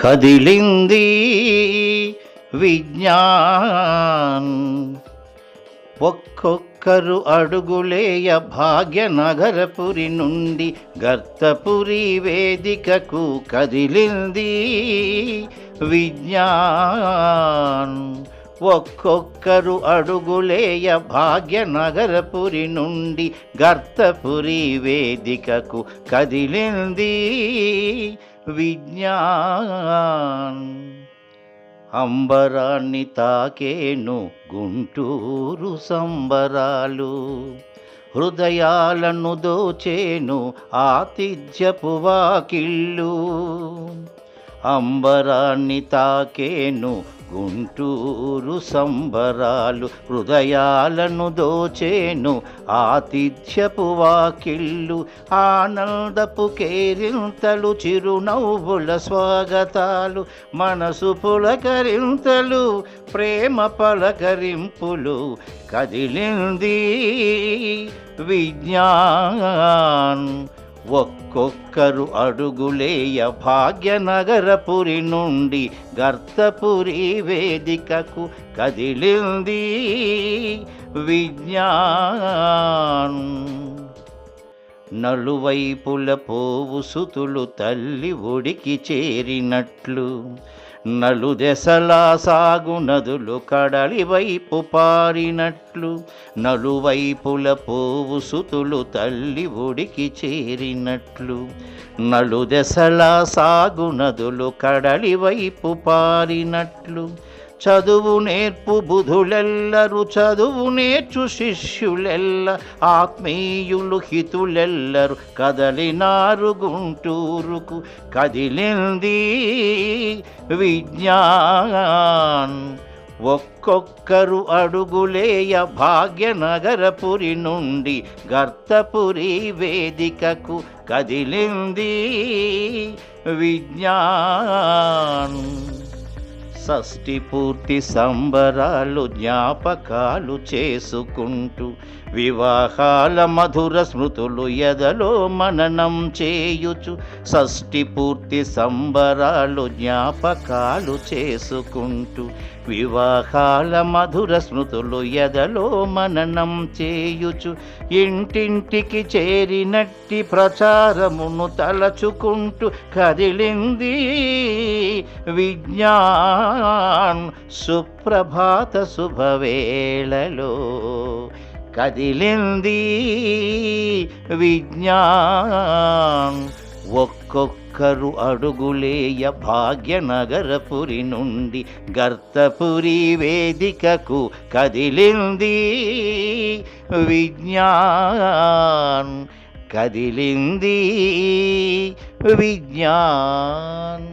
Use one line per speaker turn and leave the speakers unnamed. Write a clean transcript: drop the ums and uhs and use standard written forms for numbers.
కదిలింది విజ్ఞాన్. ఒక్కొక్కరు అడుగులేయ భాగ్యనగరపురి నుండి గర్తపురి వేదికకు కదిలింది విజ్ఞాన్. ఒక్కొక్కరు అడుగులేయ భాగ్యనగరపురి నుండి గర్తపురి వేదికకు కదిలింది విజ్ఞాన్. అంబరాన్ని తాకేను గుంటూరు సంబరాలు, హృదయాలను దోచేను ఆతిథ్యపు వాకిళ్ళు. అంబరాన్ని తాకేను గుంటూరు సంబరాలు, హృదయాలను దోచేను ఆతిథ్యపు వాకిళ్ళు. ఆనందపు కేరింతలు, చిరునవ్వుల స్వాగతాలు, మనసు పులకరింతలు, ప్రేమ పలకరింపులు. కదిలింది విజ్ఞాన్. ఒక్కొక్కరు అడుగులేయ భాగ్యనగరపురి నుండి గర్తపురి వేదికకు కదిలింది విజ్ఞాన్. నలువైపుల పోవు సుతులు తల్లి ఒడికి చేరినట్లు, నలుదెసలా సాగు నదులు కడలి వైపు పారినట్లు. నలువైపుల పోవు సుతులు తల్లి ఒడికి చేరినట్లు, నలుదెసలా సాగు నదులు కడలి వైపు పారినట్లు. చదువు నేర్పు బుధులెల్లరు, చదువు నేర్చు శిష్యులెల్ల, ఆత్మీయులు హితులెల్లరు కదలినారు గుంటూరుకు. కదిలింది విజ్ఞాన్. ఒక్కొక్కరు అడుగులేయ భాగ్యనగరపురి నుండి గర్తపురి వేదికకు కదిలింది విజ్ఞాన్. షష్ఠి పూర్తి సంబరాలు జ్ఞాపకాలు చేసుకుంటూ, వివాహాల మధుర స్మృతులు ఎదలో మననం చేయుచు. షష్ఠి పూర్తి సంబరాలు జ్ఞాపకాలు చేసుకుంటూ, వివాహాల మధుర స్మృతులు ఎదలో మననం చేయుచు. ఇంటింటికి చేరినట్టి ప్రచారమును తలచుకుంటూ కదిలింది విజ్ఞాన్. సుప్రభాత శుభవేళలో కదిలింది విజ్ఞాన్. ఒక్కొక్కరు అడుగులేయ భాగ్యనగరపురి నుండి గర్తపురి వేదికకు కదిలింది విజ్ఞాన్. కదిలింది విజ్ఞాన్.